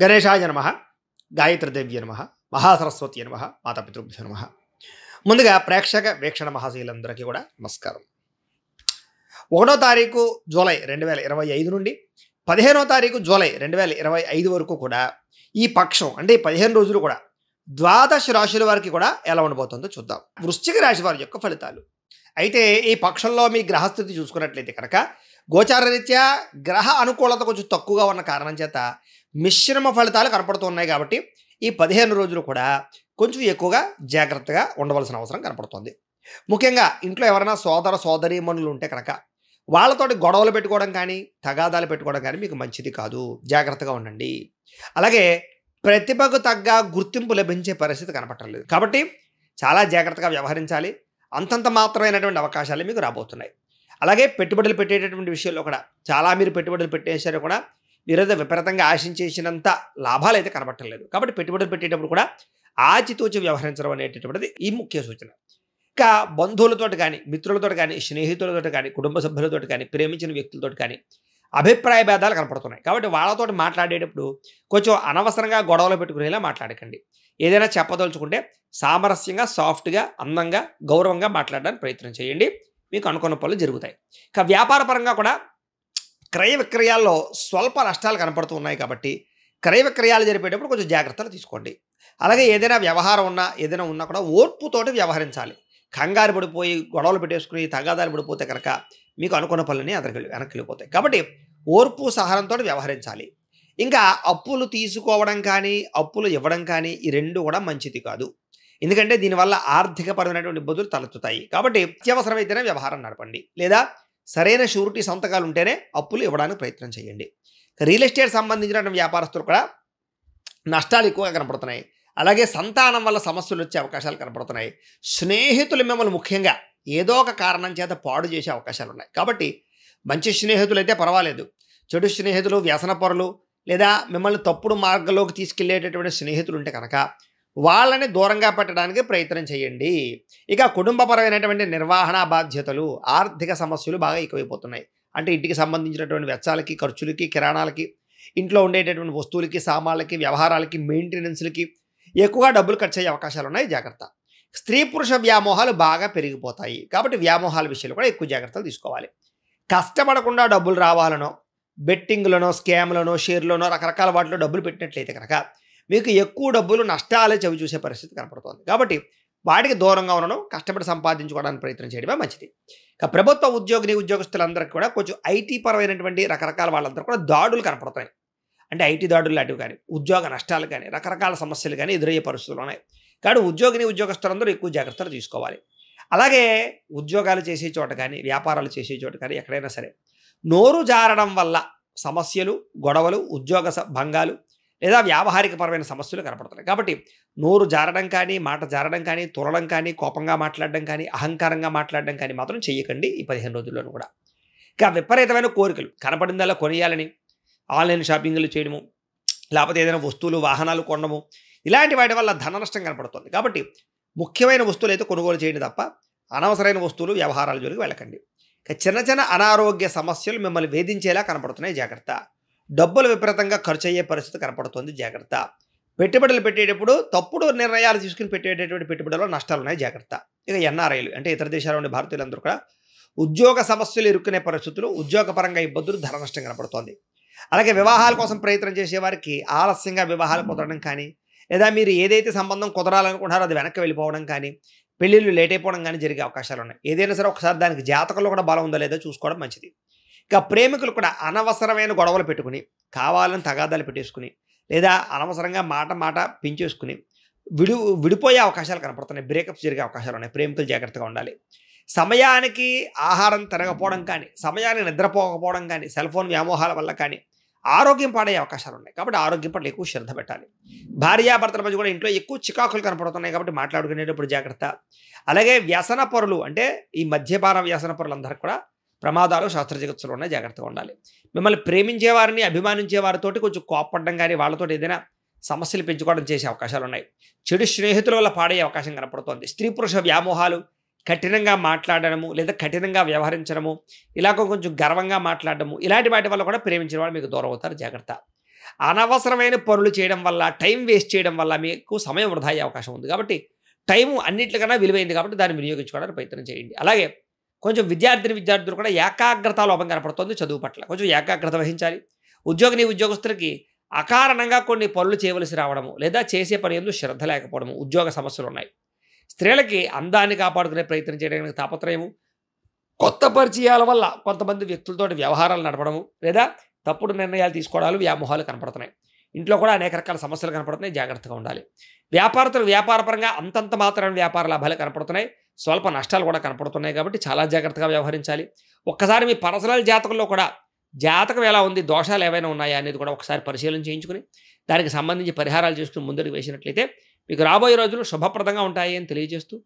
గణేశాయ నమః, గాయత్రీదేవ్య నమః, మహాసరస్వతి నమః, మాతాపితృభ్యో నమః. ముందుగా ప్రేక్షక వీక్షణ మహాశీలందరికీ కూడా నమస్కారం. 1వ తారీఖు జూలై 2025 నుండి 15వ తారీఖు జూలై 2025 వరకు కూడా ఈ పక్షం అంటే 15 రోజులు కూడా ద్వాదశ రాశుల వారికి కూడా ఎలా ఉండబోతుందో చూద్దాం. వృశ్చిక రాశి వారి యొక్క ఫలితాలు. అయితే ఈ పక్షంలో మీ గ్రహస్థితి చూసుకున్నట్లయితే కనుక గోచారరీత్యా గ్రహ అనుకూలత కొంచెం తక్కువగా ఉన్న కారణం చేత మిశ్రమ ఫలితాలు కనపడుతున్నాయి. కాబట్టి ఈ 15 రోజులు కూడా కొంచెం ఎక్కువగా జాగ్రత్తగా ఉండవలసిన అవసరం కనపడుతుంది. ముఖ్యంగా ఇంట్లో ఎవరైనా సోదర సోదరీమణులు ఉంటే కనుక వాళ్ళతోటి గొడవలు పెట్టుకోవడం కానీ తగాదాలు పెట్టుకోవడం కానీ మీకు మంచిది కాదు. జాగ్రత్తగా ఉండండి. అలాగే ప్రతిభకు తగ్గ గుర్తింపు లభించే పరిస్థితి కనపడలేదు. కాబట్టి చాలా జాగ్రత్తగా వ్యవహరించాలి. అంతంత మాత్రమైనటువంటి అవకాశాలు మీకు రాబోతున్నాయి. అలాగే పెట్టుబడులు పెట్టేటటువంటి విషయంలో కూడా చాలా మీరు పెట్టుబడులు పెట్టేసారో కూడా మీరైతే విపరీతంగా ఆశించేసినంత లాభాలు అయితే కనబట్టలేదు. కాబట్టి పెట్టుబడులు పెట్టేటప్పుడు కూడా ఆచితూచి వ్యవహరించడం అనేటటువంటిది ఈ ముఖ్య సూచన. ఇంకా బంధువులతో కానీ మిత్రులతో కానీ స్నేహితులతో కానీ కుటుంబ సభ్యులతో కానీ ప్రేమించిన వ్యక్తులతో కానీ అభిప్రాయ భేదాలు కనపడుతున్నాయి. కాబట్టి వాళ్ళతో మాట్లాడేటప్పుడు కొంచెం అనవసరంగా గొడవలు పెట్టుకునేలా మాట్లాడకండి. ఏదైనా చెప్పదలుచుకుంటే సామరస్యంగా సాఫ్ట్గా అందంగా గౌరవంగా మాట్లాడడానికి ప్రయత్నం చేయండి. మీకు అనుకున్న పనులు జరుగుతాయి. ఇక వ్యాపార పరంగా కూడా క్రయ విక్రయాల్లో స్వల్ప నష్టాలు కనపడుతూ ఉన్నాయి. కాబట్టి క్రయ విక్రయాలు జరిపేటప్పుడు కొంచెం జాగ్రత్తలు తీసుకోండి. అలాగే ఏదైనా వ్యవహారం ఉన్నా ఏదైనా ఉన్నా కూడా ఓర్పుతోటి వ్యవహరించాలి. కంగారు పడిపోయి గొడవలు పెట్టేసుకుని తగాదాలు పడిపోతే కనుక మీకు అనుకున్న పనులని వెనక్కి వెళ్ళిపోతాయి. కాబట్టి ఓర్పు సహనంతో వ్యవహరించాలి. ఇంకా అప్పులు తీసుకోవడం కానీ అప్పులు ఇవ్వడం కానీ ఈ రెండు కూడా మంచిది కాదు. ఎందుకంటే దీనివల్ల ఆర్థికపరమైనటువంటి ఇబ్బందులు తలెత్తుతాయి. కాబట్టి అత్యవసరమైతేనే వ్యవహారం నడపండి. లేదా సరైన షూరిటీ సంతకాలు ఉంటేనే అప్పులు ఇవ్వడానికి ప్రయత్నం చేయండి. రియల్ ఎస్టేట్ సంబంధించిన వ్యాపారస్తులు కూడా నష్టాలు ఎక్కువగా కనపడుతున్నాయి. అలాగే సంతానం వల్ల సమస్యలు వచ్చే అవకాశాలు కనపడుతున్నాయి. స్నేహితులు మిమ్మల్ని ముఖ్యంగా ఏదో ఒక కారణం చేత పాడు చేసే అవకాశాలు ఉన్నాయి. కాబట్టి మంచి స్నేహితులు అయితే పర్వాలేదు. చెడు స్నేహితులు వ్యసనపరులు లేదా మిమ్మల్ని తప్పుడు మార్గంలోకి తీసుకెళ్లేటటువంటి స్నేహితులు ఉంటే కనుక వాళ్ళని దూరంగా పెట్టడానికి ప్రయత్నం చేయండి. ఇక కుటుంబపరమైనటువంటి నిర్వహణ బాధ్యతలు ఆర్థిక సమస్యలు బాగా ఎక్కువైపోతున్నాయి. అంటే ఇంటికి సంబంధించినటువంటి వెచ్చాలకి ఖర్చులకి కిరాణాలకి ఇంట్లో ఉండేటటువంటి వస్తువులకి సామాన్లకి వ్యవహారాలకి మెయింటెనెన్స్లకి ఎక్కువగా డబ్బులు ఖర్చు అయ్యే అవకాశాలు ఉన్నాయి. జాగ్రత్త. స్త్రీ పురుష వ్యామోహాలు బాగా పెరిగిపోతాయి. కాబట్టి వ్యామోహాల విషయంలో కూడా ఎక్కువ జాగ్రత్తలు తీసుకోవాలి. కష్టపడకుండా డబ్బులు రావాలనో బెట్టింగ్లనో స్కామ్లనో షేర్లోనో రకరకాల వాటిలో డబ్బులు పెట్టినట్లయితే కనుక మీకు ఎక్కువ డబ్బులు నష్టాలే చవి చూసే పరిస్థితి కనపడుతుంది. కాబట్టి వాటికి దూరంగా ఉండడం కష్టపడి సంపాదించుకోవడానికి ప్రయత్నం చేయడమే మంచిది. ఇక ప్రభుత్వ ఉద్యోగస్తులందరికీ కూడా కొంచెం ఐటీ పరమైనటువంటి రకరకాల వాళ్ళందరూ కూడా దాడులు కనపడుతున్నాయి. అంటే ఐటీ దాడులు లాంటివి కానీ ఉద్యోగ నష్టాలు కానీ రకరకాల సమస్యలు కానీ ఎదురయ్యే పరిస్థితులు ఉన్నాయి. కాబట్టి ఉద్యోగస్తులందరూ ఎక్కువ జాగ్రత్తలు తీసుకోవాలి. అలాగే ఉద్యోగాలు చేసే చోట కానీ వ్యాపారాలు చేసే చోట కానీ ఎక్కడైనా సరే నోరు జారడం వల్ల సమస్యలు గొడవలు ఉద్యోగ భంగాలు లేదా వ్యావహారికపరమైన సమస్యలు కనపడుతున్నాయి. కాబట్టి నోరు జారడం కానీ మాట జారడం కానీ తురడం కానీ కోపంగా మాట్లాడడం కానీ అహంకారంగా మాట్లాడడం కానీ మాత్రం చేయకండి ఈ 15 రోజుల్లోనూ కూడా. ఇక విపరీతమైన కోరికలు కనపడిందల్లా కొనియాలని ఆన్లైన్ షాపింగ్లు చేయడము లేకపోతే ఏదైనా వస్తువులు వాహనాలు కొనడము ఇలాంటి వాటి వల్ల ధన నష్టం కనపడుతుంది. కాబట్టి ముఖ్యమైన వస్తువులు అయితే కొనుగోలు చేయండి తప్ప అనవసరమైన వస్తువులు వ్యవహారాల జోలికి వెళ్ళకండి. ఇక చిన్న చిన్న అనారోగ్య సమస్యలు మిమ్మల్ని వేధించేలా కనపడుతున్నాయి. జాగ్రత్త. డబ్బులు విపరీతంగా ఖర్చు అయ్యే పరిస్థితి కనపడుతుంది. జాగ్రత్త. పెట్టుబడులు పెట్టేటప్పుడు తప్పుడు నిర్ణయాలు తీసుకుని పెట్టేటటువంటి పెట్టుబడుల్లో నష్టాలు ఉన్నాయి. జాగ్రత్త. ఇక ఎన్ఆర్ఐలు అంటే ఇతర దేశాల నుండి భారతీయులందరూ కూడా ఉద్యోగ సమస్యలు ఇరుక్కునే పరిస్థితులు ఉద్యోగపరంగా ఇబ్బందులు ధన నష్టం కనపడుతోంది. అలాగే వివాహాల కోసం ప్రయత్నం చేసే వారికి ఆలస్యంగా వివాహాలు కుదరడం కానీ లేదా మీరు ఏదైతే సంబంధం కుదరాలనుకుంటారో అది వెనక్కి వెళ్ళిపోవడం కానీ పెళ్ళిళ్ళు లేట్ అయిపోవడం కానీ జరిగే అవకాశాలు ఉన్నాయి. ఏదైనా సరే ఒకసారి దానికి జాతకంలో కూడా బలం ఉందో లేదో చూసుకోవడం మంచిది. ఇక ప్రేమికులు కూడా అనవసరమైన గొడవలు పెట్టుకుని కావాలని తగాదాలు పెట్టేసుకుని లేదా అనవసరంగా మాట పెంచేసుకుని విడిపోయే అవకాశాలు కనపడుతున్నాయి. బ్రేకప్స్ జరిగే అవకాశాలు ఉన్నాయి. ప్రేమికులు జాగ్రత్తగా ఉండాలి. సమయానికి ఆహారం తిరగకపోవడం కానీ సమయానికి నిద్రపోకపోవడం కానీ సెల్ ఫోన్ వ్యామోహాల వల్ల కానీ ఆరోగ్యం పాడయ్యే అవకాశాలు ఉన్నాయి. కాబట్టి ఆరోగ్యం పట్ల ఎక్కువ శ్రద్ధ పెట్టాలి. భార్యాభర్తల మధ్య కూడా ఇంట్లో ఎక్కువ చికాకులు కనపడుతున్నాయి. కాబట్టి మాట్లాడుకునేటప్పుడు జాగ్రత్త. అలాగే వ్యసన పరులు అంటే ఈ మద్యపాన వ్యసన పరులందరికీ కూడా ప్రమాదాలు శస్త్రచికిత్సలు ఉన్నాయి. జాగ్రత్తగా ఉండాలి. మిమ్మల్ని ప్రేమించే వారిని అభిమానించే వారితోటి కొంచెం కోపపడడం కానీ వాళ్ళతో ఏదైనా సమస్యలు పెంచుకోవడం చేసే అవకాశాలు ఉన్నాయి. చెడు స్నేహితుల వల్ల పాడయ్యే అవకాశం కనపడుతోంది. స్త్రీ పురుష వ్యామోహాలు కఠినంగా మాట్లాడడము లేదా కఠినంగా వ్యవహరించడము ఇలాగ కొంచెం గర్వంగా మాట్లాడడము ఇలాంటి వాటి వల్ల కూడా ప్రేమించిన వాళ్ళు మీకు దూరం అవుతారు. జాగ్రత్త. అనవసరమైన పనులు చేయడం వల్ల, టైం వేస్ట్ చేయడం వల్ల మీకు సమయం వృధా అయ్యే అవకాశం ఉంది. కాబట్టి టైము అన్నిట్లికన్నా విలువైంది కాబట్టి దాన్ని వినియోగించుకోవడానికి ప్రయత్నం చేయండి. అలాగే కొంచెం విద్యార్థులు కూడా ఏకాగ్రత లోపం కనపడుతుంది చదువు పట్ల. కొంచెం ఏకాగ్రత వహించాలి. ఉద్యోగస్తులకి అకారణంగా కొన్ని పనులు చేయవలసి రావడము, లేదా చేసే పని యందు శ్రద్ధ లేకపోవడము, ఉద్యోగ సమస్యలు ఉన్నాయి. స్త్రీలకి అందాన్ని కాపాడుకునే ప్రయత్నం చేయడానికి తాపత్రయము, కొత్త పరిచయాల వల్ల కొంతమంది వ్యక్తులతోటి వ్యవహారాలు నడపడము, లేదా తప్పుడు నిర్ణయాలు తీసుకోవడాలు, వ్యామోహాలు కనపడుతున్నాయి. ఇంట్లో కూడా అనేక రకాల సమస్యలు కనపడుతున్నాయి. జాగ్రత్తగా ఉండాలి. వ్యాపారపరంగా అంతంత మాత్రమే వ్యాపార లాభాలు కనపడుతున్నాయి. స్వల్ప నష్టాలు కూడా కనపడుతున్నాయి. కాబట్టి చాలా జాగ్రత్తగా వ్యవహరించాలి. ఒక్కసారి మీ పర్సనల్ జాతకంలో కూడా జాతకం ఎలా ఉంది, దోషాలు ఏవైనా ఉన్నాయా అనేది కూడా ఒకసారి పరిశీలన చేయించుకుని దానికి సంబంధించి పరిహారాలు చేసుకుని ముందడుగు వేసినట్లయితే మీకు రాబోయే రోజులు శుభప్రదంగా ఉంటాయి అని తెలియజేస్తూ